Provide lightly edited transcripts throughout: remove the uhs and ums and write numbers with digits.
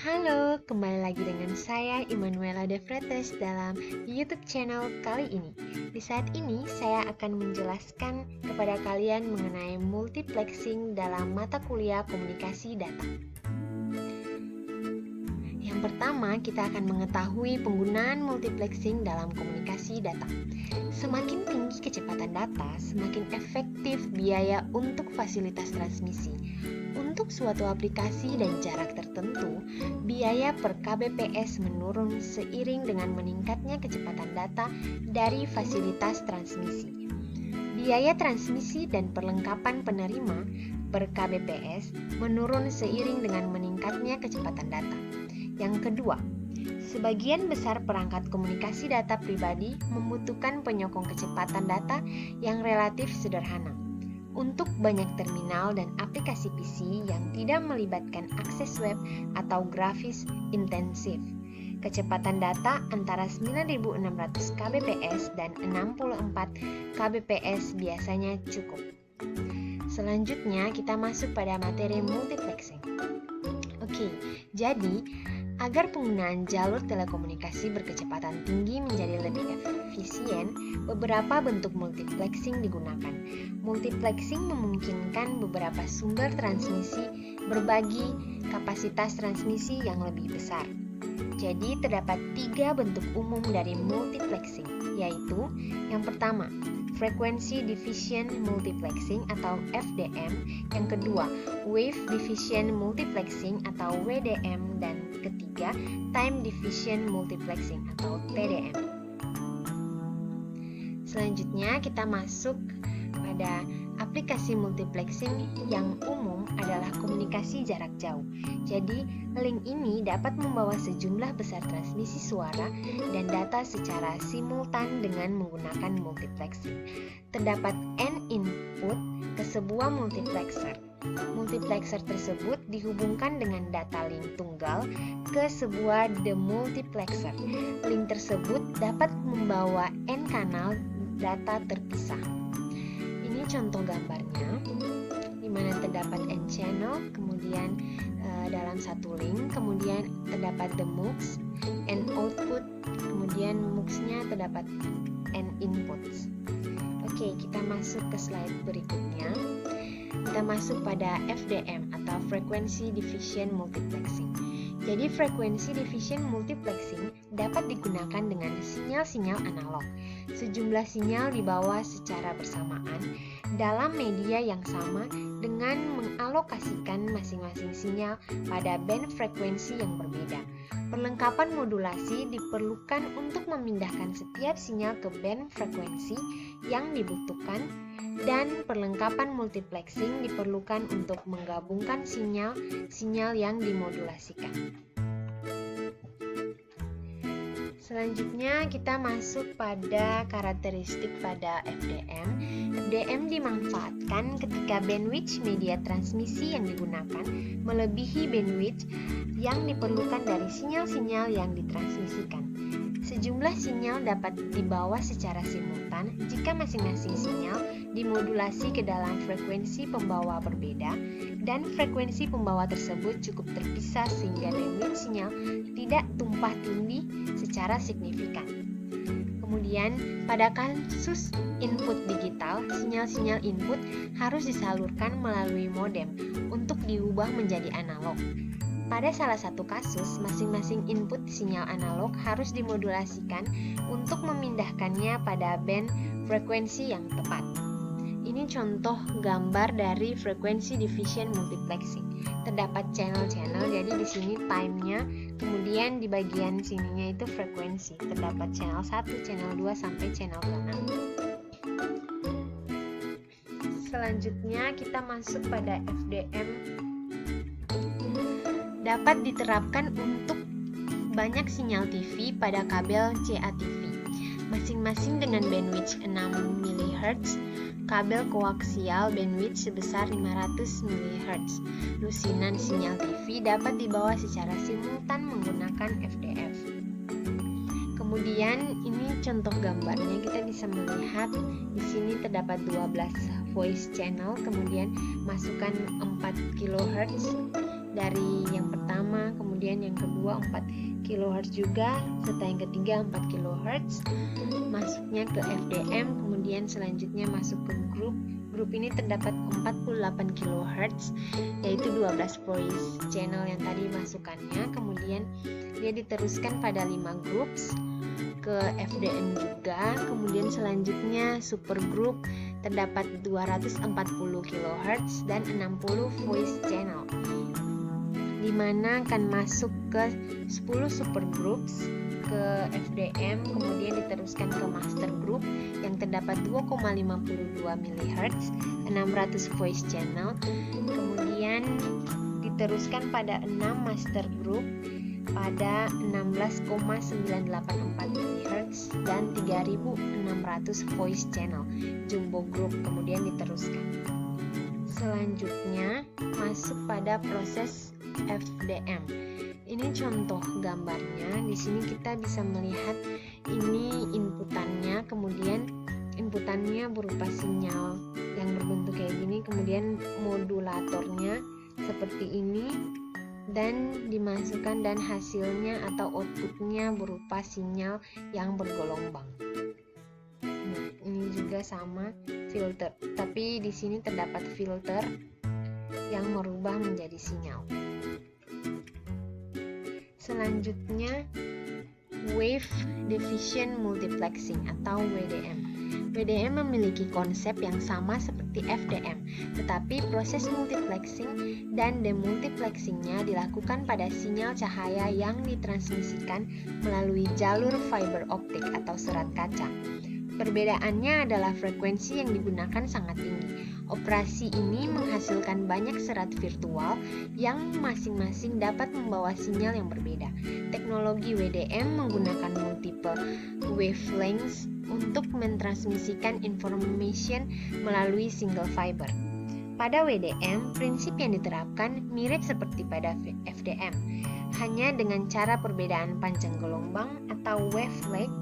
Halo, kembali lagi dengan saya Immanuela De Fretes dalam YouTube channel kali ini. Di saat ini saya akan menjelaskan kepada kalian mengenai multiplexing dalam mata kuliah komunikasi data. Yang pertama, kita akan mengetahui penggunaan multiplexing dalam komunikasi data. Semakin tinggi kecepatan data, semakin efektif biaya untuk fasilitas transmisi. Untuk suatu aplikasi dan jarak tertentu, biaya per kbps menurun seiring dengan meningkatnya kecepatan data dari fasilitas transmisi. Biaya transmisi dan perlengkapan penerima per kbps menurun seiring dengan meningkatnya kecepatan data. Yang kedua, sebagian besar perangkat komunikasi data pribadi membutuhkan penyokong kecepatan data yang relatif sederhana. Untuk banyak terminal dan aplikasi PC yang tidak melibatkan akses web atau grafis intensif, kecepatan data antara 9600 kbps dan 64 kbps biasanya cukup. Selanjutnya kita masuk pada materi multiplexing. Oke, jadi agar penggunaan jalur telekomunikasi berkecepatan tinggi menjadi lebih efisien, beberapa bentuk multiplexing digunakan. Multiplexing memungkinkan beberapa sumber transmisi berbagi kapasitas transmisi yang lebih besar. Jadi terdapat 3 bentuk umum dari multiplexing, yaitu yang pertama, Frequency Division Multiplexing atau FDM, yang kedua, Wave Division Multiplexing atau WDM, dan ketiga, Time Division Multiplexing atau TDM. Selanjutnya kita masuk pada aplikasi multiplexing yang umum adalah komunikasi jarak jauh. Jadi, link ini dapat membawa sejumlah besar transmisi suara dan data secara simultan dengan menggunakan multiplexing. Terdapat N input ke sebuah multiplexer. Multiplexer tersebut dihubungkan dengan data link tunggal ke sebuah demultiplexer. Link tersebut dapat membawa N kanal data terpisah. Ini contoh gambarnya, di mana terdapat N channel, kemudian dalam satu link, kemudian terdapat the MUX, N output, kemudian MUX-nya terdapat N inputs. Oke, kita masuk ke slide berikutnya. Kita masuk pada FDM atau Frequency Division Multiplexing. Jadi Frequency Division Multiplexing dapat digunakan dengan sinyal-sinyal analog. Sejumlah sinyal dibawa secara bersamaan dalam media yang sama dengan mengalokasikan masing-masing sinyal pada band frekuensi yang berbeda. Perlengkapan modulasi diperlukan untuk memindahkan setiap sinyal ke band frekuensi yang dibutuhkan, dan perlengkapan multiplexing diperlukan untuk menggabungkan sinyal-sinyal yang dimodulasikan. Selanjutnya kita masuk pada karakteristik pada FDM. FDM dimanfaatkan ketika bandwidth media transmisi yang digunakan melebihi bandwidth yang diperlukan dari sinyal-sinyal yang ditransmisikan. Sejumlah sinyal dapat dibawa secara simultan jika masing-masing sinyal dimodulasi ke dalam frekuensi pembawa berbeda, dan frekuensi pembawa tersebut cukup terpisah sehingga bandwidth sinyal tidak tumpah tindih secara signifikan. Kemudian, pada kasus input digital, sinyal-sinyal input harus disalurkan melalui modem untuk diubah menjadi analog. Pada salah satu kasus, masing-masing input sinyal analog harus dimodulasikan untuk memindahkannya pada band frekuensi yang tepat. Ini contoh gambar dari Frequency Division Multiplexing. Terdapat channel-channel, jadi di sini time-nya, kemudian di bagian sininya itu frekuensi. Terdapat channel 1, channel 2 sampai channel 6. Selanjutnya kita masuk pada FDM. Dapat diterapkan untuk banyak sinyal TV pada kabel CATV, masing-masing dengan bandwidth 6 MHz, kabel koaksial bandwidth sebesar 500 MHz. Lusinan sinyal TV dapat dibawa secara simultan menggunakan FDF. Kemudian ini contoh gambarnya, kita bisa melihat di sini terdapat 12 voice channel, kemudian masukkan 4 kHz dari yang pertama sama, kemudian yang kedua 4 kHz juga, serta yang ketiga 4 kHz. Masuknya ke FDM, kemudian selanjutnya masuk ke grup. Grup ini terdapat 48 kHz, yaitu 12 voice channel yang tadi masukannya. Kemudian dia diteruskan pada 5 groups ke FDM juga. Kemudian selanjutnya super group terdapat 240 kHz dan 60 voice channel, di mana akan masuk ke 10 super groups ke FDM, kemudian diteruskan ke master group yang terdapat 2,52 MHz, 600 voice channel, kemudian diteruskan pada 6 master group pada 16,984 MHz dan 3600 voice channel jumbo group, kemudian diteruskan. Selanjutnya masuk pada proses FDM. Ini contoh gambarnya. Di sini kita bisa melihat ini inputannya, kemudian inputannya berupa sinyal yang berbentuk kayak gini, kemudian modulatornya seperti ini dan dimasukkan, dan hasilnya atau outputnya berupa sinyal yang bergelombang. Nah, ini juga sama filter, tapi di sini terdapat filter yang merubah menjadi sinyal. Selanjutnya Wave Division Multiplexing atau WDM. WDM memiliki konsep yang sama seperti FDM, tetapi proses multiplexing dan demultiplexingnya dilakukan pada sinyal cahaya yang ditransmisikan melalui jalur fiber optik atau serat kaca. Perbedaannya adalah frekuensi yang digunakan sangat tinggi. Operasi ini menghasilkan banyak serat virtual yang masing-masing dapat membawa sinyal yang berbeda. Teknologi WDM menggunakan multiple wavelengths untuk mentransmisikan information melalui single fiber. Pada WDM, prinsip yang diterapkan mirip seperti pada FDM, hanya dengan cara perbedaan panjang gelombang atau wavelength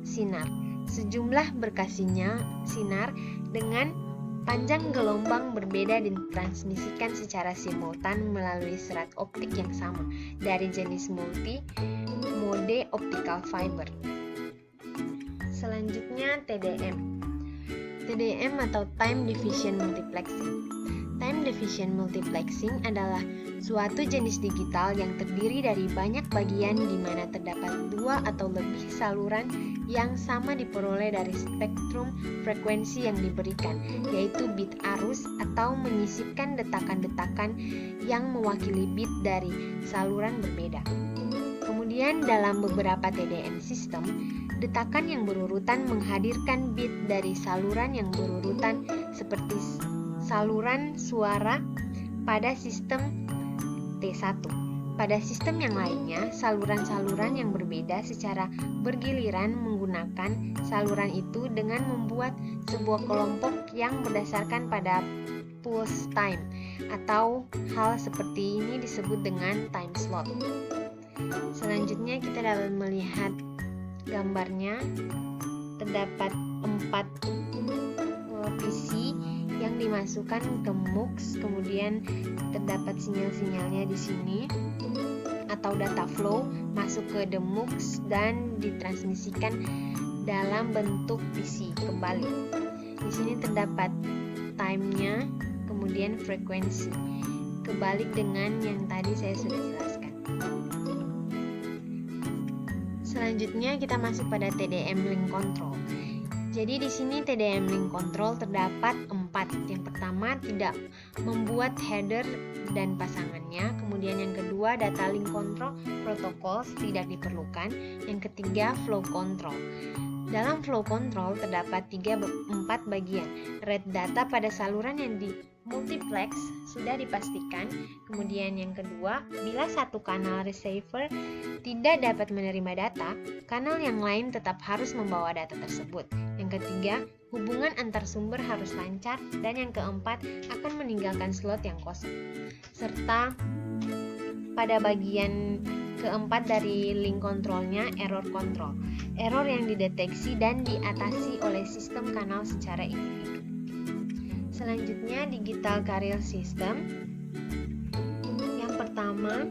sinar. Sejumlah berkas sinar dengan panjang gelombang berbeda ditransmisikan secara simultan melalui serat optik yang sama dari jenis multi-mode optical fiber. Selanjutnya TDM. TDM atau Time Division Multiplexing. Time Division Multiplexing adalah suatu jenis digital yang terdiri dari banyak bagian di mana terdapat dua atau lebih saluran yang sama diperoleh dari spektrum frekuensi yang diberikan, yaitu bit arus atau menyisipkan detakan-detakan yang mewakili bit dari saluran berbeda. Kemudian dalam beberapa TDM sistem, detakan yang berurutan menghadirkan bit dari saluran yang berurutan seperti saluran suara pada sistem T1. Pada sistem yang lainnya, saluran-saluran yang berbeda secara bergiliran menggunakan saluran itu dengan membuat sebuah kelompok yang berdasarkan pada pulse time, atau hal seperti ini disebut dengan time slot. Selanjutnya kita dapat melihat gambarnya. Terdapat 4 PC yang dimasukkan ke MUX, kemudian terdapat sinyal-sinyalnya di sini atau data flow masuk ke the MUX dan ditransmisikan dalam bentuk PC kembali. Di sini terdapat time-nya, kemudian frekuensi. Kebalik dengan yang tadi saya sudah jelaskan. Selanjutnya kita masuk pada TDM link control. Jadi di sini TDM link control terdapat 4. Yang pertama, tidak membuat header dan pasangannya. Kemudian yang kedua, data link control protocols tidak diperlukan. Yang ketiga, flow control. Dalam flow control terdapat 4 bagian. Read data pada saluran yang di multiplex sudah dipastikan. Kemudian yang kedua, bila satu kanal receiver tidak dapat menerima data, kanal yang lain tetap harus membawa data tersebut. Yang ketiga, hubungan antar sumber harus lancar. Dan yang keempat, akan meninggalkan slot yang kosong. Serta pada bagian keempat dari link controlnya, error control. Error yang dideteksi dan diatasi oleh sistem kanal secara individu. Selanjutnya, digital carrier system. Yang pertama,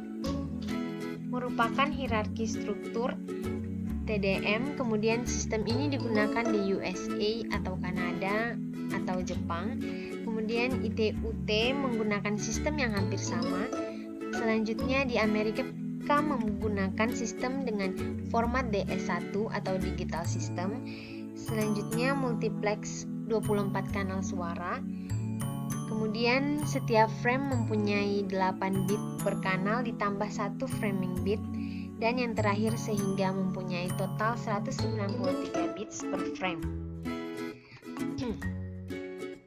merupakan hierarki struktur TDM. Kemudian sistem ini digunakan di USA atau Kanada atau Jepang. Kemudian ITUT menggunakan sistem yang hampir sama. Selanjutnya di Amerika menggunakan sistem dengan format DS1 atau digital system. Selanjutnya multiplex 24 kanal suara. Kemudian setiap frame mempunyai 8 bit per kanal ditambah 1 framing bit. Dan yang terakhir sehingga mempunyai total 193 bits per frame.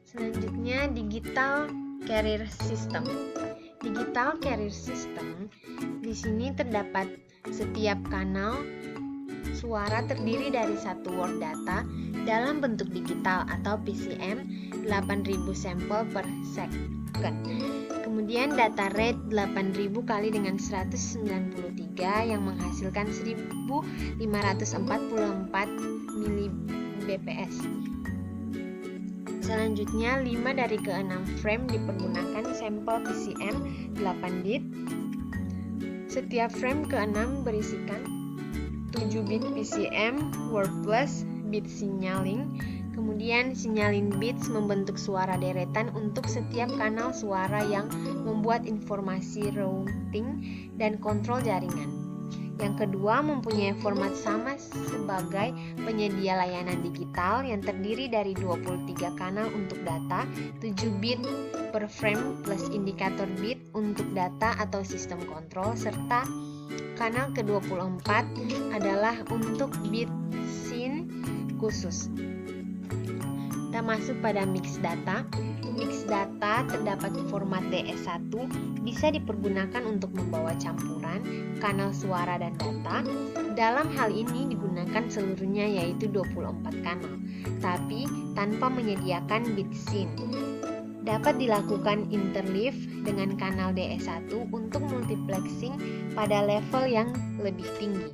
Selanjutnya digital carrier system. Digital carrier system di sini terdapat setiap kanal suara terdiri dari satu word data dalam bentuk digital atau PCM 8000 sampel per second. Kemudian data rate 8000 kali dengan 193 yang menghasilkan 1544 Mbps. Selanjutnya 5 dari ke-6 frame dipergunakan sampel PCM 8 bit. Setiap frame ke-6 berisikan 7 bit PCM word plus bit signaling. Kemudian sinyalin bits membentuk suara deretan untuk setiap kanal suara yang membuat informasi routing dan kontrol jaringan. Yang kedua mempunyai format sama sebagai penyedia layanan digital yang terdiri dari 23 kanal untuk data, 7 bit per frame plus indikator bit untuk data atau sistem kontrol, serta kanal ke-24 adalah untuk bit SYN khusus. Kita masuk pada mix data. Mix data terdapat format DS1 bisa dipergunakan untuk membawa campuran kanal suara dan data. Dalam hal ini digunakan seluruhnya yaitu 24 kanal, tapi tanpa menyediakan bit SYN. Dapat dilakukan interleave dengan kanal DS1 untuk multiplexing pada level yang lebih tinggi.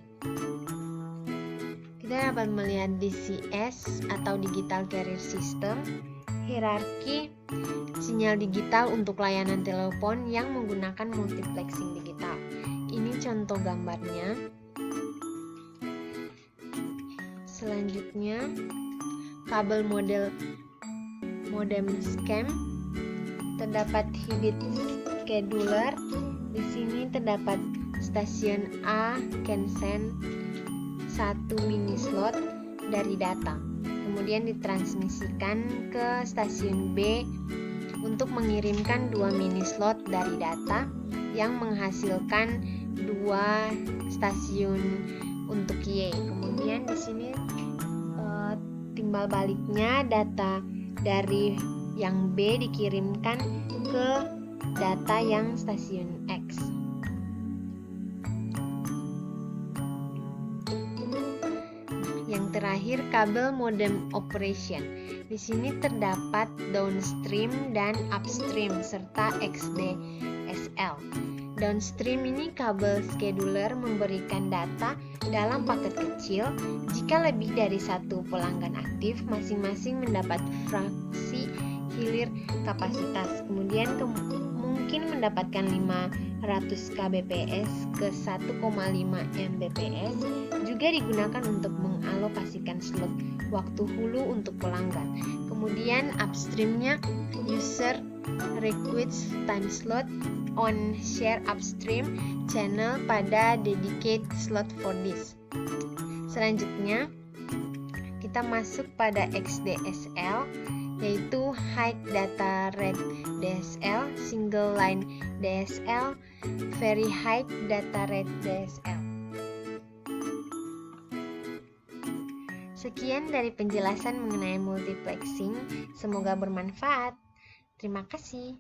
Kita dapat melihat DCS atau Digital Carrier System, hierarki sinyal digital untuk layanan telepon yang menggunakan multiplexing digital. Ini contoh gambarnya. Selanjutnya, kabel modem scam. Terdapat hibrid scheduler. Di sini terdapat stasiun A can send 1 mini slot dari data, kemudian ditransmisikan ke stasiun B untuk mengirimkan 2 mini slot dari data yang menghasilkan 2 stasiun untuk Y. Kemudian di sini timbal baliknya data dari yang B dikirimkan ke data yang stasiun X. Yang terakhir kabel modem operation. Di sini terdapat downstream dan upstream serta XDSL. Downstream ini kabel scheduler memberikan data dalam paket kecil. Jika lebih dari satu pelanggan aktif, masing-masing mendapat fraksi hilir kapasitas. Kemudian mungkin mendapatkan 500 kbps ke 1,5 Mbps. Juga digunakan untuk mengalokasikan slot waktu hulu untuk pelanggan. Kemudian upstreamnya user requires time slot on share upstream channel pada dedicated slot for this. Selanjutnya kita masuk pada XDSL, yaitu High Data Rate DSL, Single Line DSL, Very High Data Rate DSL. Sekian dari penjelasan mengenai multiplexing, semoga bermanfaat. Terima kasih.